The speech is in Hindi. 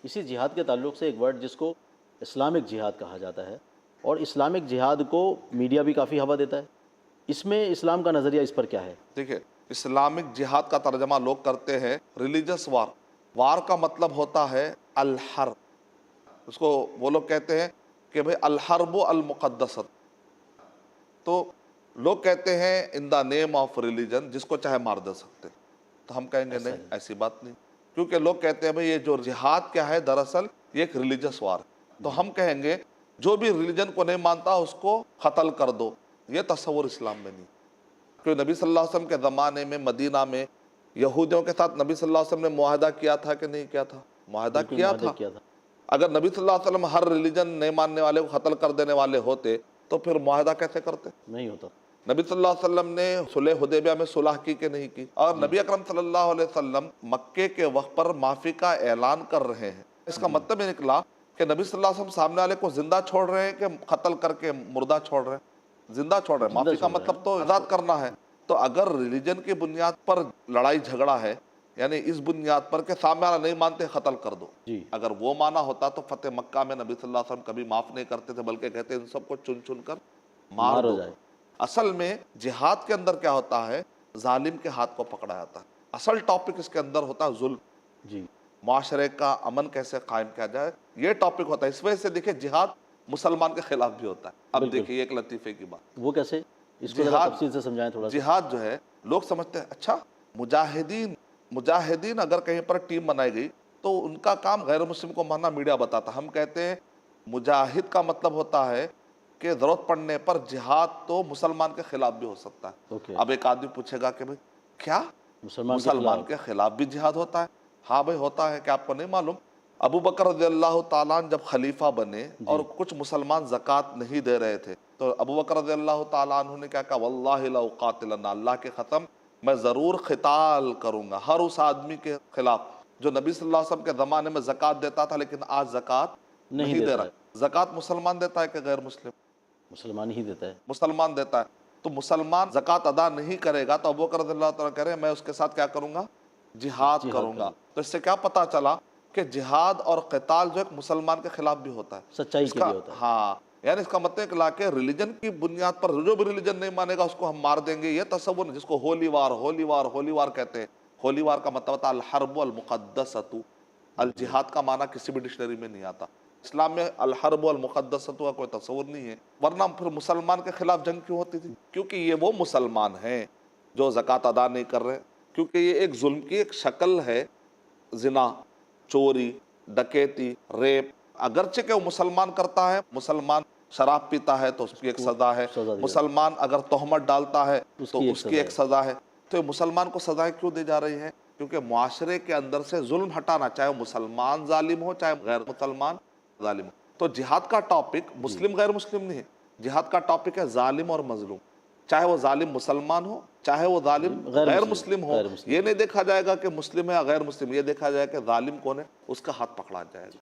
इसी जिहाद के ताल्लुक से एक वर्ड जिसको इस्लामिक जिहाद कहा जाता है, और इस्लामिक जिहाद को मीडिया भी काफ़ी हवा देता है। इसमें इस्लाम का नज़रिया इस पर क्या है? देखिए, इस्लामिक जिहाद का तर्जमा लोग करते हैं रिलीजियस वार। वार का मतलब होता है अल हर्ब। उसको वो लोग कहते हैं कि भाई अल हर्ब अल मुक़द्दसत। तो लोग कहते हैं in the name of religion, जिसको चाहे मार दे सकते। तो हम कहेंगे ऐसा नहीं, है। ऐसी बात नहीं, क्योंकि लोग कहते हैं भाई ये जो जिहाद क्या है, दरअसल ये एक रिलीजियस वार है। तो जी। हम कहेंगे जो भी रिलीजन को नहीं मानता उसको कत्ल कर दो। ये तस्वुर इस्लाम में नहीं। क्योंकि नबी सल्लल्लाहु अलैहि वसल्लम के ज़माने में मदीना में यहूदियों के साथ नबी सल्लल्लाहु अलैहि वसल्लम ने मुआहदा किया था कि नहीं किया था? मुआहदा बिल्कुल किया मुआहदा था। किया था। अगर नबी सल्लल्लाहु अलैहि वसल्लम हर रिलीजन नहीं मानने वाले को कत्ल कर देने वाले होते तो फिर मुआहदा कैसे करते? नहीं होता। नबी सल्लल्लाहु अलैहि वसल्लम ने सुलह हुदैबिया में सुलह की कि नहीं की? और जी। नबी अकरम सल्लल्लाहु अलैहि वसल्लम मक्के के वक्त पर माफ़ी का ऐलान कर रहे हैं। इसका जी। मतलब ये निकला कि नबी सल्लल्लाहु अलैहि वसल्लम सामने वाले को जिंदा छोड़ रहे हैं कि कत्ल करके मुर्दा छोड़ रहे हैं? जिंदा छोड़ रहे हैं। जिंदा माफ़ी का छोड़ रहे मतलब हैं। तो आज़ाद करना है। तो अगर रिलीजन की बुनियाद पर लड़ाई झगड़ा है, यानी इस बुनियाद पर के सामने वाला नहीं मानते कत्ल कर दो, जी। अगर वो माना होता तो फतेह मक्का में नबी सल्लल्लाहु अलैहि वसल्लम कभी माफ़ नहीं करते थे, बल्कि कहते इन सबको चुन चुन कर मार मार हो दो। जाए। असल में जिहाद के अंदर क्या होता है, जालिम के हाथ को पकड़ा जाता है। असल टॉपिक इसके अंदर होता है जुल्म। जी। माशरे का अमन कैसे कायम किया जाए, ये टॉपिक होता है। इस वजह से देखिए जिहाद मुसलमान के खिलाफ भी होता है। अब बिल्कुल। देखिए एक लतीफ़े की बात, वो कैसे? इसको ज़रा जिहाद तफ़सील से समझाएँ थोड़ा-सा। जिहाद जो है, लोग समझते हैं अच्छा मुजाहिदीन मुजाहिदीन अगर कहीं पर टीम बनाई गई तो उनका काम गैर मुस्लिम को मारना, मीडिया बताता। हम कहते हैं मुजाहिद का मतलब होता है कि ज़रूरत पड़ने पर जिहाद तो मुसलमान के खिलाफ भी हो सकता है। ओके। अब एक आदमी पूछेगा कि भाई क्या मुसलमान के मुसलमान खिलाफ। के खिलाफ भी जिहाद होता है? हाँ भाई होता है, क्या आपको नहीं मालूम? अबू बकर रज़ियल्लाहु ताला अन्हु जब खलीफा बने और जी। कुछ मुसलमान ज़कात नहीं दे रहे थे, तो अबू बकर रज़ियल्लाहु ताला अन्हु ने क्या कहा? वल्लाहि ला उक़ातिलन्ना, अल्लाह की कसम मैं ज़रूर क़िताल करूँगा हर उस आदमी के खिलाफ जो नबी सल्लल्लाहु अलैहि वसल्लम के ज़माने में ज़कात देता था लेकिन आज ज़कात नहीं नहीं दे देता रहा है। है। ज़कात मुसलमान देता है कि गैर मुस्लिम? मुसलमान ही देता है। मुसलमान देता है। तो मुसलमान ज़कात अदा नहीं करेगा तो अबू बकर रज़ियल्लाहु ताला कह रहे हैं मैं उसके साथ क्या करूँगा? जिहाद जिहाद करूँगा। करूँ। तो इससे क्या पता चला कि जिहाद और क़िताल जो है मुसलमान के खिलाफ भी होता है। सच्चाई के इसका लिए होता है। हाँ, यानी इसका मतलब है कि लाके रिलीजन की बुनियाद पर जो भी रिलीजन नहीं मानेगा उसको हम मार देंगे, ये तसव्वुर नहीं, जिसको होली वार होली वार होली वार कहते हैं। होली वार का मतलब होता है अल हर्ब अल मुक़द्दसतु। अल जी। जिहाद का माना किसी भी डिक्शनरी में नहीं आता। इस्लाम में अल हर्ब अल मुक़द्दसतु का कोई तस्वुर नहीं है। वरना फिर मुसलमान के खिलाफ जंग क्यों होती थी? क्योंकि ये वो मुसलमान हैं जो ज़कात अदा नहीं कर रहे, क्योंकि ये एक जुल्म की एक शक्ल है। ज़िना, चोरी, डकैती, रेप, अगरचे के वो मुसलमान करता है, मुसलमान शराब पीता है तो उसकी एक उसको सज़ा है, सज़ा दी जाती मुसलमान अगर तोहमत डालता है तो उसकी एक उसकी सज़ा एक है। सज़ा है। तो ये मुसलमान को सज़ाएं क्यों दी जा रही हैं? क्योंकि मुआशरे के अंदर से जुल्म हटाना, चाहे वो मुसलमान जालिम हो चाहे गैर मुसलमान जालिम हो। तो जिहाद का टॉपिक जी। मुस्लिम गैर मुस्लिम नहीं है, जिहाद का टॉपिक है जालिम और मजलूम। चाहे वो जालिम मुसलमान हो चाहे वो जालिम गैर गैर मुस्लिम। मुस्लिम हो, गैर मुस्लिम ये हो। नहीं देखा जाएगा कि मुस्लिम है या गैर मुस्लिम, ये देखा जाएगा कि जालिम कौन है, उसका हाथ पकड़ा जाएगा।